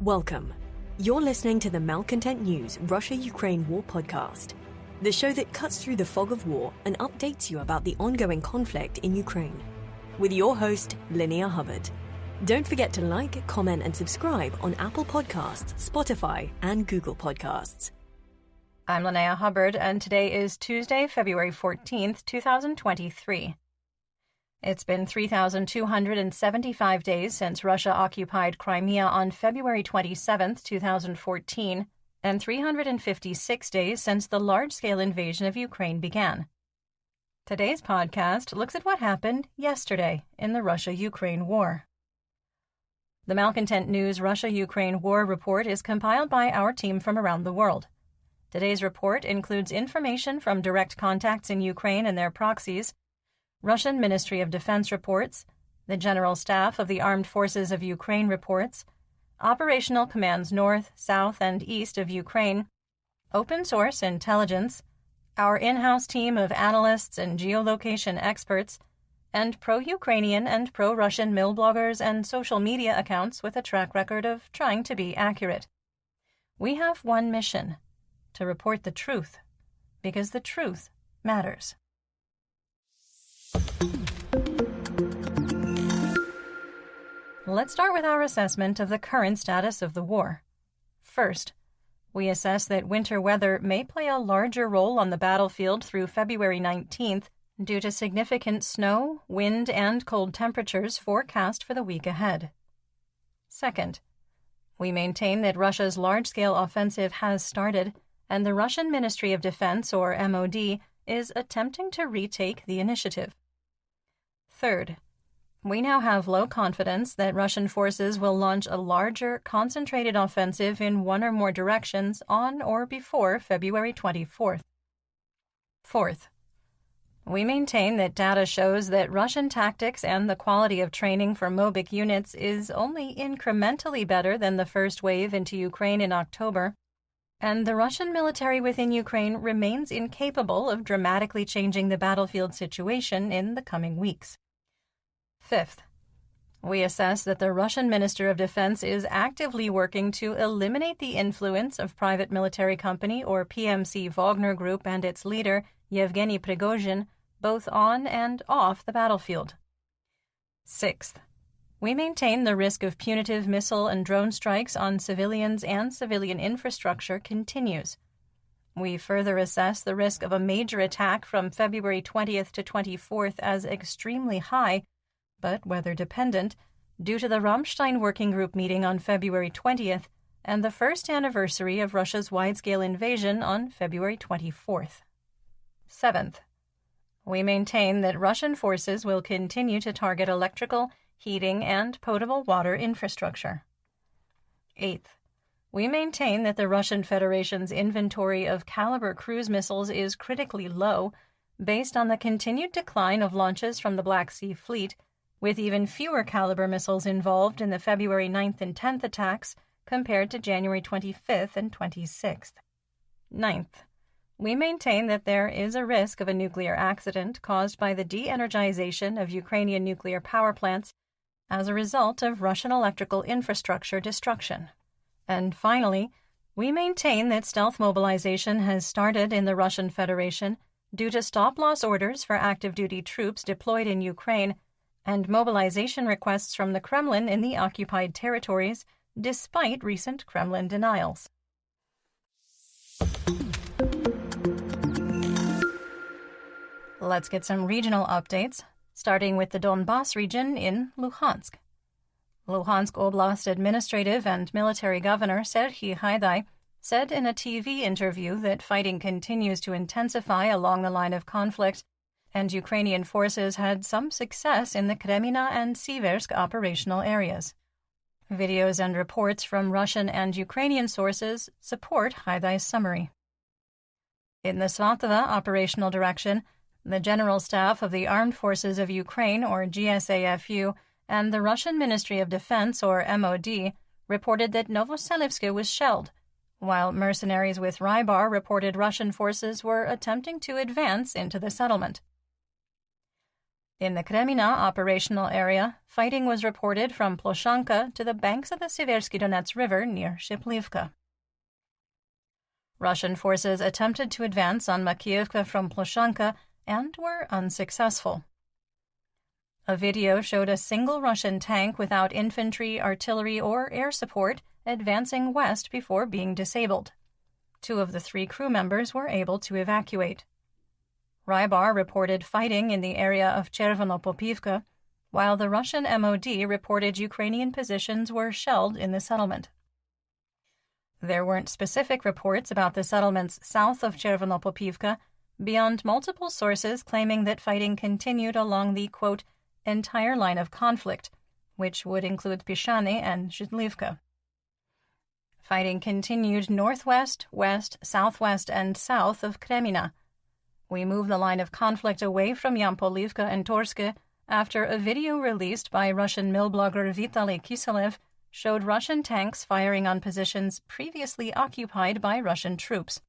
Welcome. You're listening to the Malcontent News Russia-Ukraine War podcast, the show that cuts through the fog of war and updates you about the ongoing conflict in Ukraine. With your host, Linnea Hubbard. Don't forget to like, comment, and subscribe on Apple Podcasts, Spotify, and Google Podcasts. I'm Linnea Hubbard, and today is Tuesday, February 14th, 2023. It's been 3,275 days since Russia occupied Crimea on February 27, 2014, and 356 days since the large-scale invasion of Ukraine began. Today's podcast looks at what happened yesterday in the Russia-Ukraine war. The Malcontent News Russia-Ukraine War Report is compiled by our team from around the world. Today's report includes information from direct contacts in Ukraine and their proxies, Russian Ministry of Defense reports, the General Staff of the Armed Forces of Ukraine reports, operational commands north, south, and east of Ukraine, open source intelligence, our in-house team of analysts and geolocation experts, and pro-Ukrainian and pro-Russian mill bloggers and social media accounts with a track record of trying to be accurate. We have one mission: to report the truth, because the truth matters. Let's start with our assessment of the current status of the war. First, we assess that winter weather may play a larger role on the battlefield through February 19th due to significant snow, wind, and cold temperatures forecast for the week ahead. Second, we maintain that Russia's large-scale offensive has started, and the Russian Ministry of Defense, or MOD, is attempting to retake the initiative. Third, we now have low confidence that Russian forces will launch a larger, concentrated offensive in one or more directions on or before February 24th. Fourth, we maintain that data shows that Russian tactics and the quality of training for Mobic units is only incrementally better than the first wave into Ukraine in October, and the Russian military within Ukraine remains incapable of dramatically changing the battlefield situation in the coming weeks. Fifth, we assess that the Russian Minister of Defense is actively working to eliminate the influence of private military company or PMC Wagner Group and its leader, Yevgeny Prigozhin, both on and off the battlefield. Sixth, we maintain the risk of punitive missile and drone strikes on civilians and civilian infrastructure continues. We further assess the risk of a major attack from February 20th to 24th as extremely high, but weather-dependent, due to the Ramstein Working Group meeting on February 20th and the first anniversary of Russia's wide-scale invasion on February 24th. Seventh, we maintain that Russian forces will continue to target electrical, heating, and potable water infrastructure. Eighth, we maintain that the Russian Federation's inventory of Caliber cruise missiles is critically low, based on the continued decline of launches from the Black Sea Fleet, with even fewer Caliber missiles involved in the February 9th and 10th attacks compared to January 25th and 26th. Ninth, we maintain that there is a risk of a nuclear accident caused by the de-energization of Ukrainian nuclear power plants as a result of Russian electrical infrastructure destruction. And finally, we maintain that stealth mobilization has started in the Russian Federation due to stop-loss orders for active-duty troops deployed in Ukraine and mobilization requests from the Kremlin in the occupied territories, despite recent Kremlin denials. Let's get some regional updates, starting with the Donbas region in Luhansk. Luhansk Oblast Administrative and Military Governor Serhiy Haidai said in a TV interview that fighting continues to intensify along the line of conflict, and Ukrainian forces had some success in the Kremina and Siversk operational areas. Videos and reports from Russian and Ukrainian sources support Haidai's summary. In the Svatova operational direction, the General Staff of the Armed Forces of Ukraine, or GSAFU, and the Russian Ministry of Defense, or MOD, reported that Novoselivsk was shelled, while mercenaries with Rybar reported Russian forces were attempting to advance into the settlement. In the Kremina operational area, fighting was reported from Ploshanka to the banks of the Seversky Donets River near Shiplivka. Russian forces attempted to advance on Makiivka from Ploshanka and were unsuccessful. A video showed a single Russian tank without infantry, artillery, or air support advancing west before being disabled. 2 of the 3 crew members were able to evacuate. Rybar reported fighting in the area of Chervonopopivka, while the Russian MOD reported Ukrainian positions were shelled in the settlement. There weren't specific reports about the settlements south of Chervonopopivka, beyond multiple sources claiming that fighting continued along the, quote, entire line of conflict, which would include Pishane and Zhidlivka. Fighting continued northwest, west, southwest, and south of Kremina. We moved the line of conflict away from Yampolivka and Torske after a video released by Russian mill blogger Vitaly Kiselev showed Russian tanks firing on positions previously occupied by Russian troops.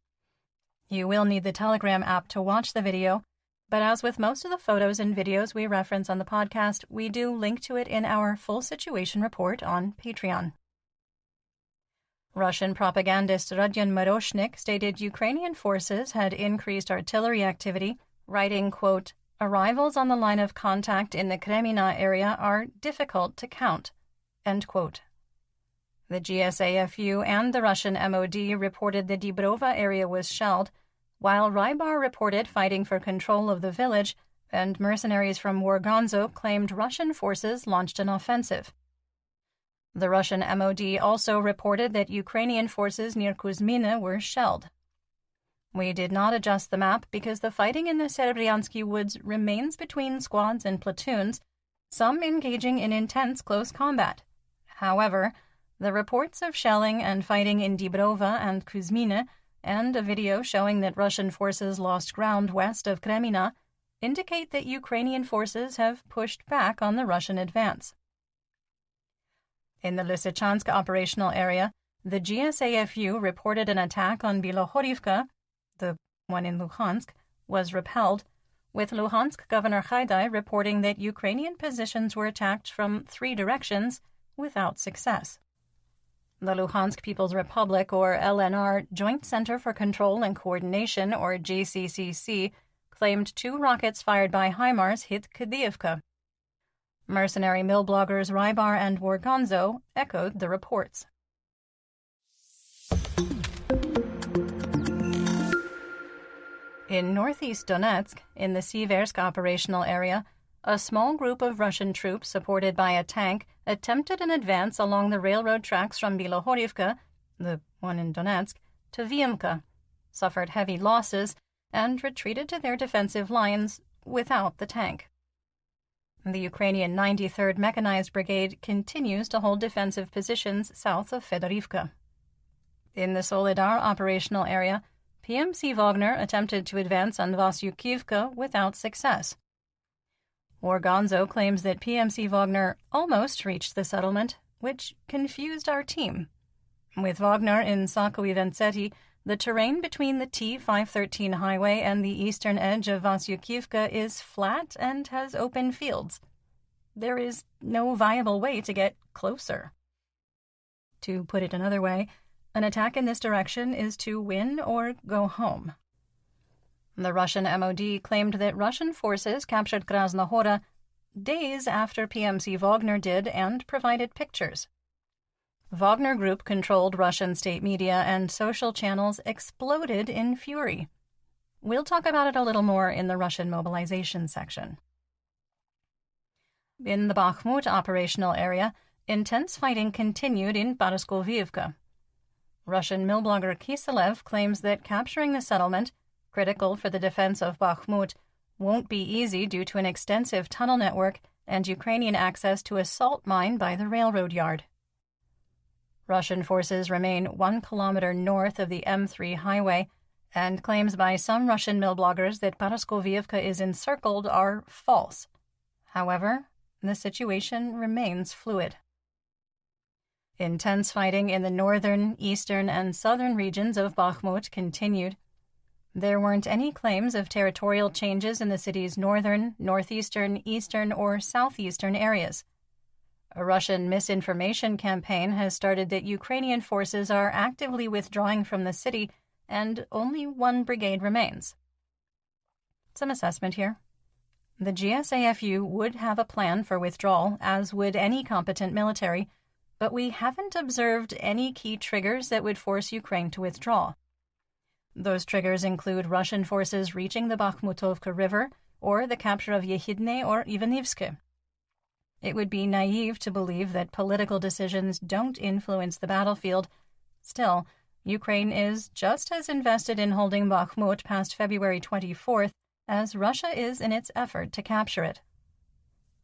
You will need the Telegram app to watch the video, but as with most of the photos and videos we reference on the podcast, we do link to it in our full situation report on Patreon. Russian propagandist Rodion Maroshnik stated Ukrainian forces had increased artillery activity, writing, quote, arrivals on the line of contact in the Kremina area are difficult to count, end quote. The GSAFU and the Russian MOD reported the Dibrova area was shelled, while Rybar reported fighting for control of the village, and mercenaries from Wargonzo claimed Russian forces launched an offensive. The Russian MOD also reported that Ukrainian forces near Kuzmina were shelled. We did not adjust the map because the fighting in the Serebryansky woods remains between squads and platoons, some engaging in intense close combat. However, the reports of shelling and fighting in Dibrova and Kuzmina, and a video showing that Russian forces lost ground west of Kremina, indicate that Ukrainian forces have pushed back on the Russian advance. In the Lysychansk operational area, the GSAFU reported an attack on Bilohorivka, the one in Luhansk, was repelled, with Luhansk Governor Haidai reporting that Ukrainian positions were attacked from 3 directions without success. The Luhansk People's Republic, or LNR, Joint Center for Control and Coordination, or JCCC, claimed 2 rockets fired by HIMARS hit Kadiivka. Mercenary mill bloggers Rybar and Wargonzo echoed the reports. In northeast Donetsk, in the Siversk operational area, a small group of Russian troops supported by a tank attempted an advance along the railroad tracks from Bilohorivka, the one in Donetsk, to Vyimka, suffered heavy losses, and retreated to their defensive lines without the tank. The Ukrainian 93rd Mechanized Brigade continues to hold defensive positions south of Fedorivka. In the Solidar operational area, PMC Wagner attempted to advance on Vasyukivka without success. Wargonzo claims that PMC Wagner almost reached the settlement, which confused our team. With Wagner in Sakowy Ventsety, the terrain between the T-513 highway and the eastern edge of Vasyukivka is flat and has open fields. There is no viable way to get closer. To put it another way, an attack in this direction is to win or go home. The Russian MOD claimed that Russian forces captured Krasnohora days after PMC Wagner did and provided pictures. Wagner Group-controlled Russian state media and social channels exploded in fury. We'll talk about it a little more in the Russian mobilization section. In the Bakhmut operational area, intense fighting continued in Paraskovivka. Russian mill blogger Kiselev claims that capturing the settlement, critical for the defense of Bakhmut, won't be easy due to an extensive tunnel network and Ukrainian access to a salt mine by the railroad yard. Russian forces remain 1 kilometer north of the M3 highway, and claims by some Russian mill bloggers that Paraskovivka is encircled are false. However, the situation remains fluid. Intense fighting in the northern, eastern, and southern regions of Bakhmut continued. There weren't any claims of territorial changes in the city's northern, northeastern, eastern, or southeastern areas. A Russian misinformation campaign has started that Ukrainian forces are actively withdrawing from the city and only one brigade remains. Some assessment here. The GSAFU would have a plan for withdrawal, as would any competent military, but we haven't observed any key triggers that would force Ukraine to withdraw. Those triggers include Russian forces reaching the Bakhmutovka River or the capture of Yehidne or Ivanivske. It would be naive to believe that political decisions don't influence the battlefield. Still, Ukraine is just as invested in holding Bakhmut past February 24th as Russia is in its effort to capture it.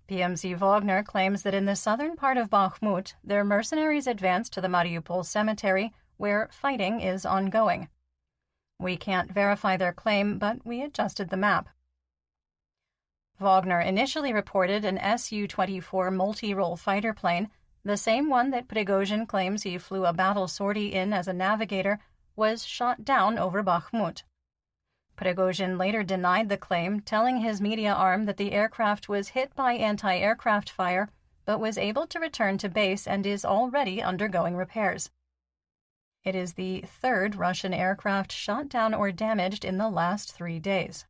PMC Wagner claims that in the southern part of Bakhmut, their mercenaries advanced to the Mariupol cemetery, where fighting is ongoing. We can't verify their claim, but we adjusted the map. Wagner initially reported an Su-24 multi-role fighter plane, the same one that Prigozhin claims he flew a battle sortie in as a navigator, was shot down over Bakhmut. Prigozhin later denied the claim, telling his media arm that the aircraft was hit by anti-aircraft fire, but was able to return to base and is already undergoing repairs. It is the third Russian aircraft shot down or damaged in the last 3 days.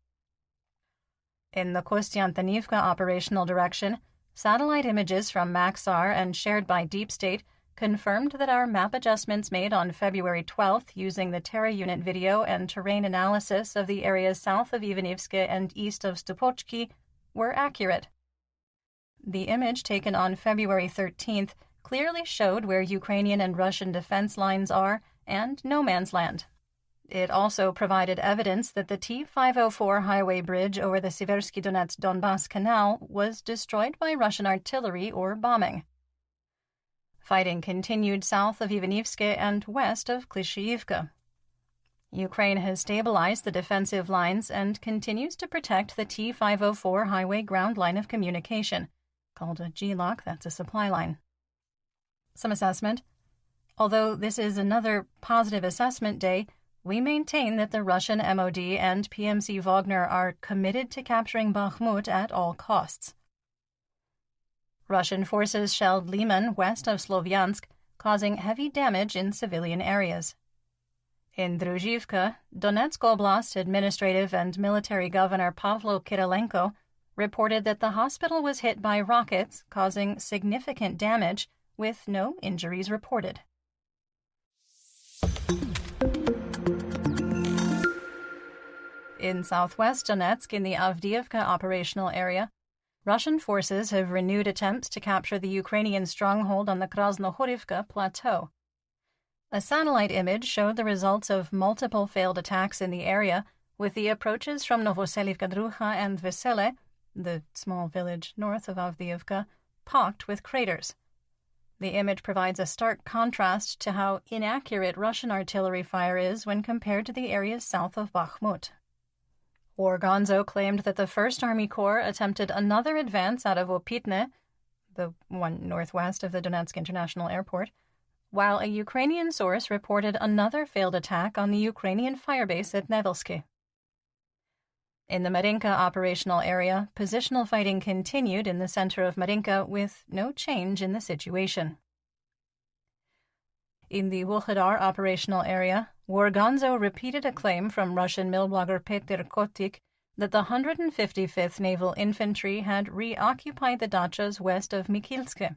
In the Kostiantynivka operational direction, satellite images from Maxar and shared by Deep State confirmed that our map adjustments made on February 12th using the Terra Unit video and terrain analysis of the areas south of Ivanivske and east of Stupochki were accurate. The image taken on February 13th clearly showed where Ukrainian and Russian defense lines are and no man's land. It also provided evidence that the T-504 highway bridge over the Siversky Donets-Donbass Canal was destroyed by Russian artillery or bombing. Fighting continued south of Ivanivske and west of Klishchiivka. Ukraine has stabilized the defensive lines and continues to protect the T-504 highway ground line of communication, called a GLOC, that's a supply line. Some assessment. Although this is another positive assessment day, we maintain that the Russian MOD and PMC Wagner are committed to capturing Bakhmut at all costs. Russian forces shelled Liman west of Slovyansk, causing heavy damage in civilian areas. In Druzhivka, Donetsk Oblast administrative and military governor Pavlo Kirilenko reported that the hospital was hit by rockets, causing significant damage, with no injuries reported. In southwest Donetsk, in the Avdiivka operational area, Russian forces have renewed attempts to capture the Ukrainian stronghold on the Krasnohorivka plateau. A satellite image showed the results of multiple failed attacks in the area, with the approaches from Novoselivka Druha and Vesele, the small village north of Avdiivka, pocked with craters. The image provides a stark contrast to how inaccurate Russian artillery fire is when compared to the areas south of Bakhmut. Wargonzo claimed that the 1st Army Corps attempted another advance out of Opitne, the one northwest of the Donetsk International Airport, while a Ukrainian source reported another failed attack on the Ukrainian firebase at Nevelsky. In the Marinka operational area, positional fighting continued in the center of Marinka with no change in the situation. In the Wuhledar operational area, Wargonzo repeated a claim from Russian milblogger Petr Kotik that the 155th Naval Infantry had reoccupied the dachas west of Mikilske.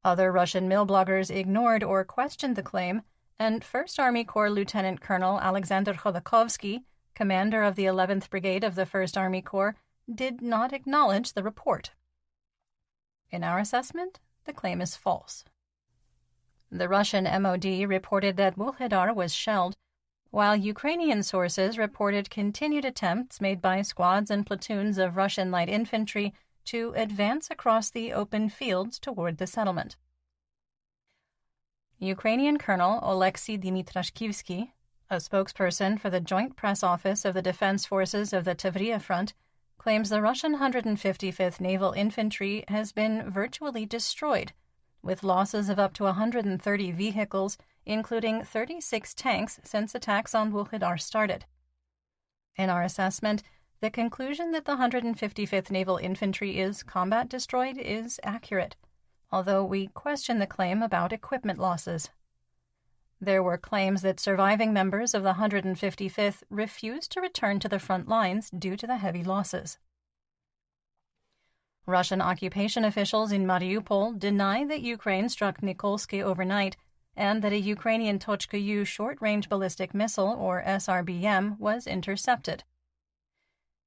Other Russian milbloggers ignored or questioned the claim, and 1st Army Corps Lieutenant Colonel Alexander Khodorkovsky, commander of the 11th Brigade of the 1st Army Corps, did not acknowledge the report. In our assessment, the claim is false. The Russian MOD reported that Wuhledar was shelled, while Ukrainian sources reported continued attempts made by squads and platoons of Russian light infantry to advance across the open fields toward the settlement. Ukrainian Colonel Oleksiy Dimitrashkivsky, a spokesperson for the Joint Press Office of the Defense Forces of the Tavria Front, claims the Russian 155th Naval Infantry has been virtually destroyed, with losses of up to 130 vehicles, including 36 tanks since attacks on Wuhledar started. In our assessment, the conclusion that the 155th Naval Infantry is combat destroyed is accurate, although we question the claim about equipment losses. There were claims that surviving members of the 155th refused to return to the front lines due to the heavy losses. Russian occupation officials in Mariupol deny that Ukraine struck Nikolsky overnight and that a Ukrainian Tochka-U short-range ballistic missile, or SRBM, was intercepted.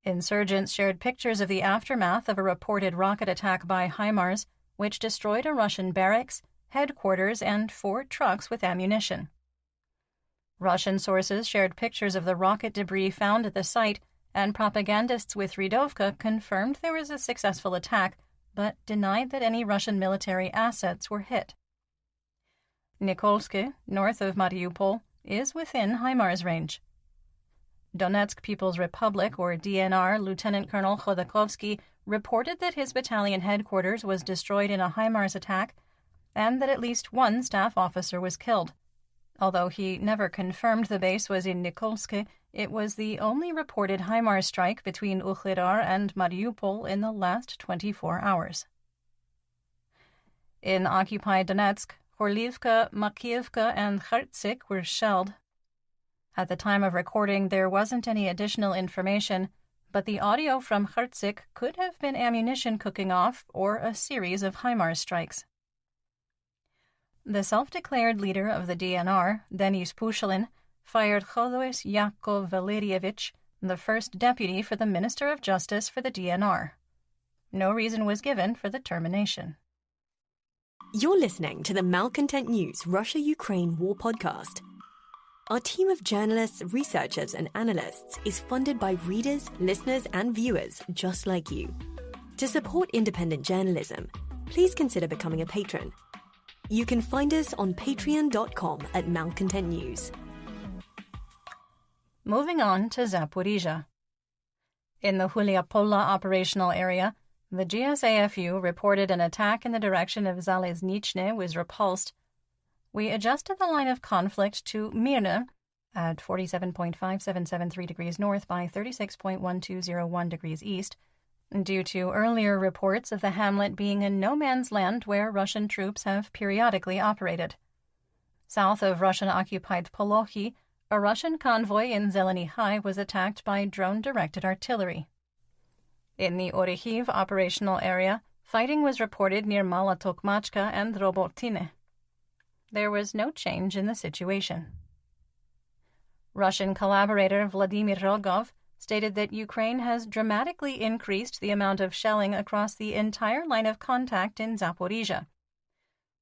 Insurgents shared pictures of the aftermath of a reported rocket attack by HIMARS, which destroyed a Russian barracks, headquarters, and 4 trucks with ammunition. Russian sources shared pictures of the rocket debris found at the site, and propagandists with Rydovka confirmed there was a successful attack, but denied that any Russian military assets were hit. Nikolsky, north of Mariupol, is within HIMARS range. Donetsk People's Republic, or DNR, Lieutenant Colonel Khodakovsky reported that his battalion headquarters was destroyed in a HIMARS attack and that at least 1 staff officer was killed. Although he never confirmed the base was in Nikolsky, it was the only reported HIMARS strike between Wuhledar and Mariupol in the last 24 hours. In occupied Donetsk, Horlivka, Makiivka, and Khartsik were shelled. At the time of recording, there wasn't any additional information, but the audio from Khartsik could have been ammunition cooking off or a series of HIMARS strikes. The self-declared leader of the DNR, Denis Pushilin, fired Khodois Yakov Valerievich, the first deputy for the Minister of Justice for the DNR. No reason was given for the termination. You're listening to the Malcontent News Russia-Ukraine War Podcast. Our team of journalists, researchers, and analysts is funded by readers, listeners, and viewers just like you. To support independent journalism, please consider becoming a patron. You can find us on patreon.com/Malcontent News. Moving on to Zaporizhia. In the Huliapola operational area, the GSAFU reported an attack in the direction of Zaleznichne was repulsed. We adjusted the line of conflict to Mirne at 47.5773 degrees north by 36.1201 degrees east, due to earlier reports of the hamlet being in no man's land where Russian troops have periodically operated. South of Russian-occupied Polokhy, a Russian convoy in Zeleny High was attacked by drone-directed artillery. In the Orehiv operational area, fighting was reported near Mala Tokmachka and Robortine. There was no change in the situation. Russian collaborator Vladimir Rogov stated that Ukraine has dramatically increased the amount of shelling across the entire line of contact in Zaporizhia,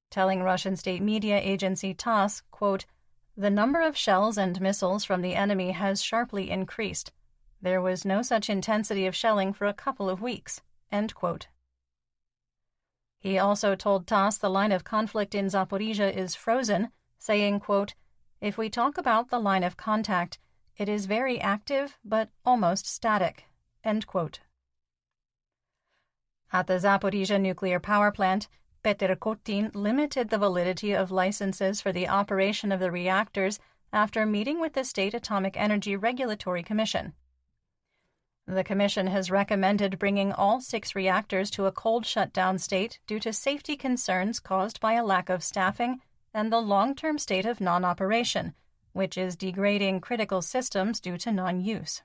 telling Russian state media agency TASS, quote, "The number of shells and missiles from the enemy has sharply increased. There was no such intensity of shelling for a couple of weeks," end quote. He also told TASS the line of conflict in Zaporizhia is frozen, saying, quote, "If we talk about the line of contact, it is very active but almost static," end quote. At the Zaporizhia nuclear power plant, Petr Kotin limited the validity of licenses for the operation of the reactors after meeting with the State Atomic Energy Regulatory Commission. The Commission has recommended bringing all 6 reactors to a cold shutdown state due to safety concerns caused by a lack of staffing and the long-term state of non-operation, which is degrading critical systems due to non-use.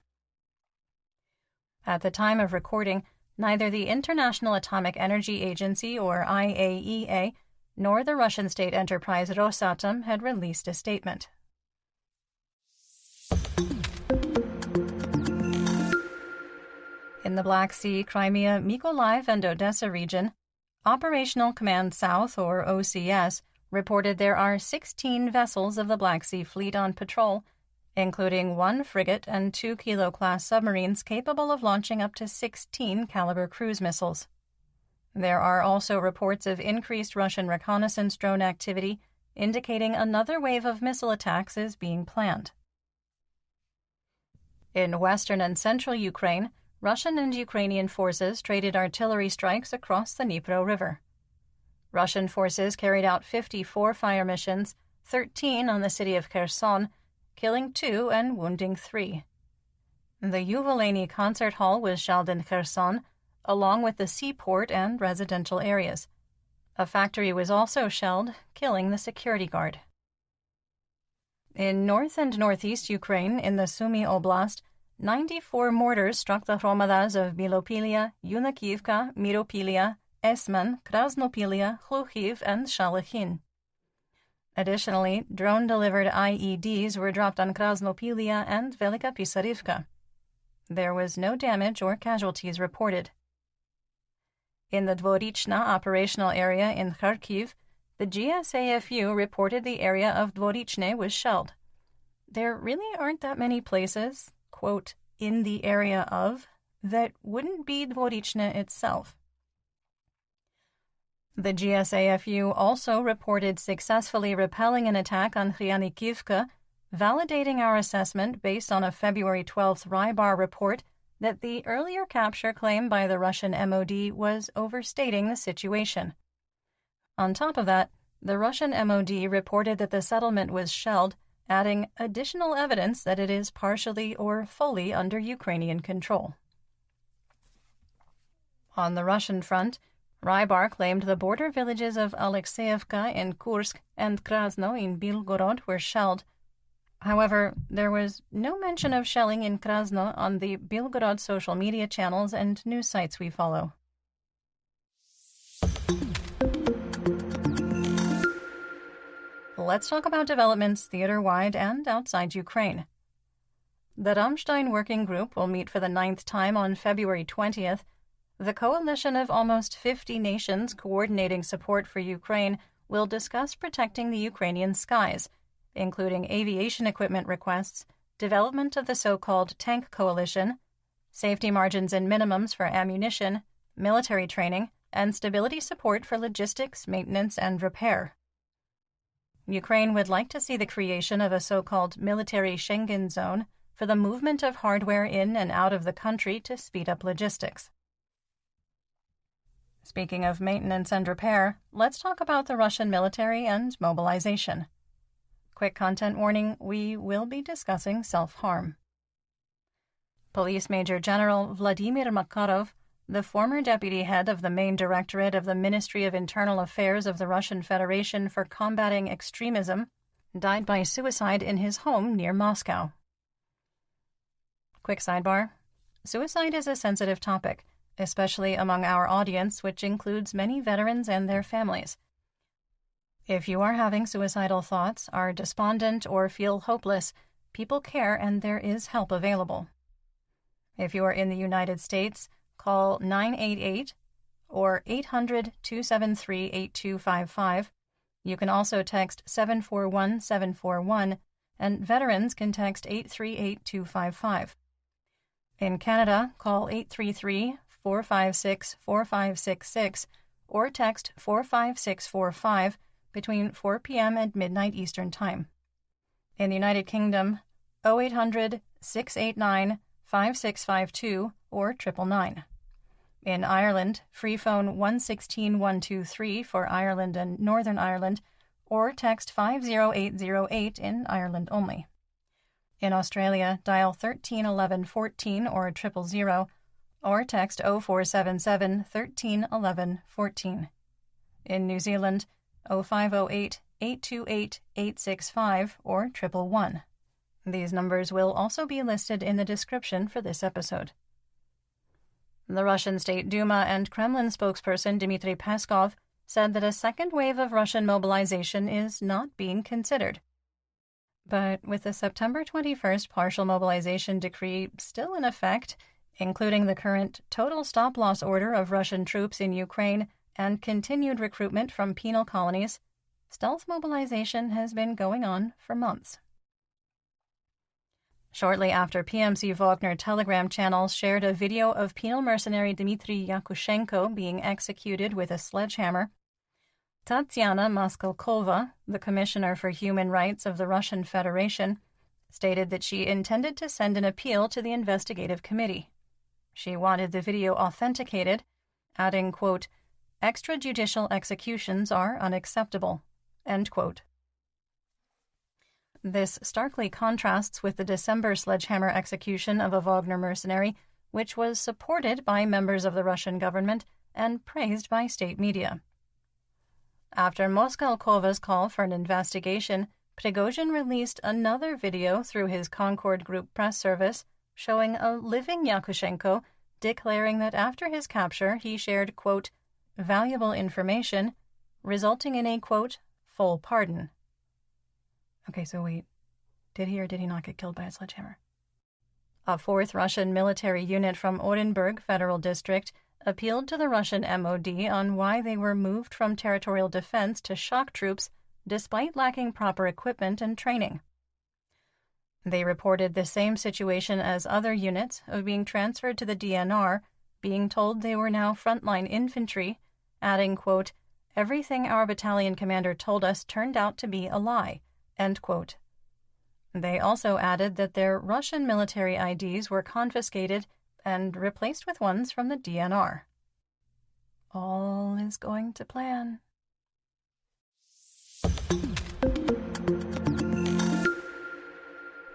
At the time of recording, neither the International Atomic Energy Agency, or IAEA, nor the Russian state enterprise Rosatom had released a statement. In the Black Sea, Crimea, Mykolaiv, and Odessa region, Operational Command South, or OCS, reported there are 16 vessels of the Black Sea Fleet on patrol, including 1 frigate and 2 Kilo-class submarines capable of launching up to 16 caliber cruise missiles. There are also reports of increased Russian reconnaissance drone activity, indicating another wave of missile attacks is being planned. In western and central Ukraine, Russian and Ukrainian forces traded artillery strikes across the Dnipro River. Russian forces carried out 54 fire missions, 13 on the city of Kherson, killing 2 and wounding 3. The Yuvoleny Concert Hall was shelled in Kherson, along with the seaport and residential areas. A factory was also shelled, killing the security guard. In north and northeast Ukraine, in the Sumy Oblast, 94 mortars struck the hromadas of Bilopilia, Yunakivka, Miropilia, Esman, Krasnopilia, Khlukhiv, and Shalikhin. Additionally, drone-delivered IEDs were dropped on Krasnopilia and Velika Pisarivka. There was no damage or casualties reported. In the Dvorichna operational area in Kharkiv, the GSAFU reported the area of Dvorichne was shelled. There really aren't that many places, quote, in the area of, that wouldn't be Dvorichne itself. The GSAFU also reported successfully repelling an attack on Khyanikivka, validating our assessment based on a February 12th Rybar report that the earlier capture claim by the Russian MOD was overstating the situation. On top of that, the Russian MOD reported that the settlement was shelled, adding additional evidence that it is partially or fully under Ukrainian control. On the Russian front, Rybar claimed the border villages of Alexeyevka in Kursk and Krasno in Bilgorod were shelled. However, there was no mention of shelling in Krasno on the Bilgorod social media channels and news sites we follow. Let's talk about developments theater-wide and outside Ukraine. The Rammstein Working Group will meet for the 9th time on February 20th. The coalition of almost 50 nations coordinating support for Ukraine will discuss protecting the Ukrainian skies, including aviation equipment requests, development of the so-called tank coalition, safety margins and minimums for ammunition, military training, and stability support for logistics, maintenance, and repair. Ukraine would like to see the creation of a so-called military Schengen zone for the movement of hardware in and out of the country to speed up logistics. Speaking of maintenance and repair, let's talk about the Russian military and mobilization. Quick content warning, we will be discussing self-harm. Police Major General Vladimir Makarov, the former deputy head of the main directorate of the Ministry of Internal Affairs of the Russian Federation for combating extremism, died by suicide in his home near Moscow. Quick sidebar. Suicide is a sensitive topic, especially among our audience, which includes many veterans and their families. If you are having suicidal thoughts, are despondent, or feel hopeless, people care and there is help available. If you are in the United States, call 988 or 800-273-8255. You can also text 741-741, and veterans can text 838-255. In Canada, call 833-456-4566 or text 45645 between 4 p.m. and midnight Eastern Time. In the United Kingdom, 0800-689-5652 or 999. In Ireland, free phone 116123 for Ireland and Northern Ireland, or text 50808 in Ireland only. In Australia, dial 131114 or 000, or text 0477 1311 14. In New Zealand, 0508 828 865 or 111. These numbers will also be listed in the description for this episode. The Russian State Duma and Kremlin spokesperson Dmitry Peskov said that a second wave of Russian mobilization is not being considered. But with the September 21st partial mobilization decree still in effect, including the current total stop-loss order of Russian troops in Ukraine and continued recruitment from penal colonies, stealth mobilization has been going on for months. Shortly after PMC Wagner Telegram channels shared a video of penal mercenary Dmitry Yakushenko being executed with a sledgehammer, Tatyana Maskalkova, the Commissioner for Human Rights of the Russian Federation, stated that she intended to send an appeal to the investigative committee. She wanted the video authenticated, adding, quote, "Extrajudicial executions are unacceptable," end quote. This starkly contrasts with the December sledgehammer execution of a Wagner mercenary, which was supported by members of the Russian government and praised by state media. After Moskalkova's call for an investigation, Prigozhin released another video through his Concord Group press service showing a living Yakushenko declaring that after his capture he shared, quote, valuable information, resulting in a, quote, full pardon. Okay, so wait, did he or did he not get killed by a sledgehammer? A fourth Russian military unit from Orenburg Federal District appealed to the Russian MOD on why they were moved from territorial defense to shock troops despite lacking proper equipment and training. They reported the same situation as other units of being transferred to the DNR, being told they were now frontline infantry, adding, quote, everything our battalion commander told us turned out to be a lie, end quote. They also added that their Russian military IDs were confiscated and replaced with ones from the DNR. All is going to plan.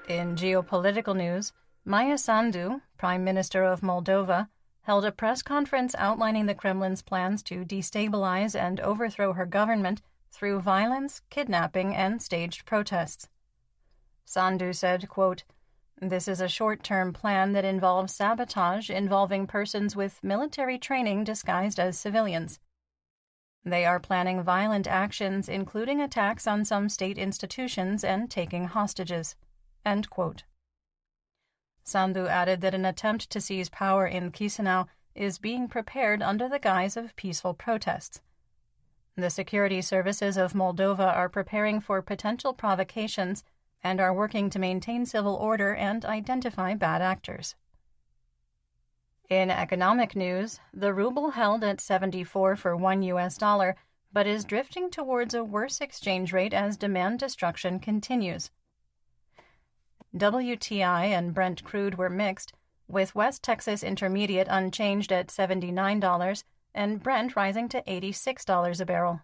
In geopolitical news, Maia Sandu, Prime Minister of Moldova, held a press conference outlining the Kremlin's plans to destabilize and overthrow her government through violence, kidnapping, and staged protests. Sandu said, quote, this is a short-term plan that involves sabotage involving persons with military training disguised as civilians. They are planning violent actions, including attacks on some state institutions and taking hostages. End quote. Sandu added that an attempt to seize power in Chisinau is being prepared under the guise of peaceful protests. The security services of Moldova are preparing for potential provocations and are working to maintain civil order and identify bad actors. In economic news, the ruble held at 74 for $1, but is drifting towards a worse exchange rate as demand destruction continues. WTI and Brent crude were mixed, with West Texas Intermediate unchanged at $79 and Brent rising to $86 a barrel.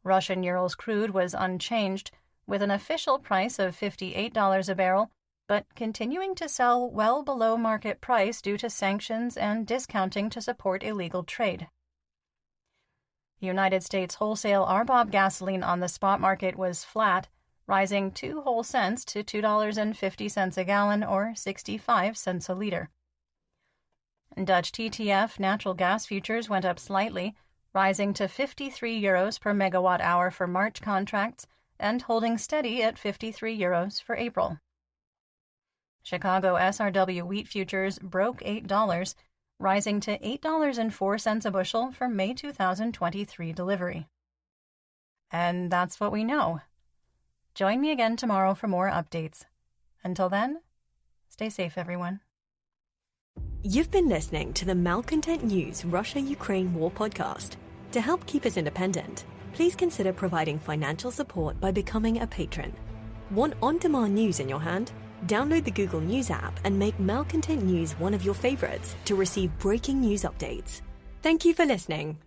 Russian Urals crude was unchanged, with an official price of $58 a barrel, but continuing to sell well below market price due to sanctions and discounting to support illegal trade. United States wholesale RBOB gasoline on the spot market was flat, rising 2 whole cents to $2.50 a gallon or 65 cents a liter. Dutch TTF natural gas futures went up slightly, rising to €53 per megawatt hour for March contracts and holding steady at €53 for April. Chicago SRW wheat futures broke $8, rising to $8.04 a bushel for May 2023 delivery. And that's what we know. Join me again tomorrow for more updates. Until then, stay safe, everyone. You've been listening to the Malcontent News Russia-Ukraine War podcast. To help keep us independent, please consider providing financial support by becoming a patron. Want on-demand news in your hand? Download the Google News app and make Malcontent News one of your favorites to receive breaking news updates. Thank you for listening.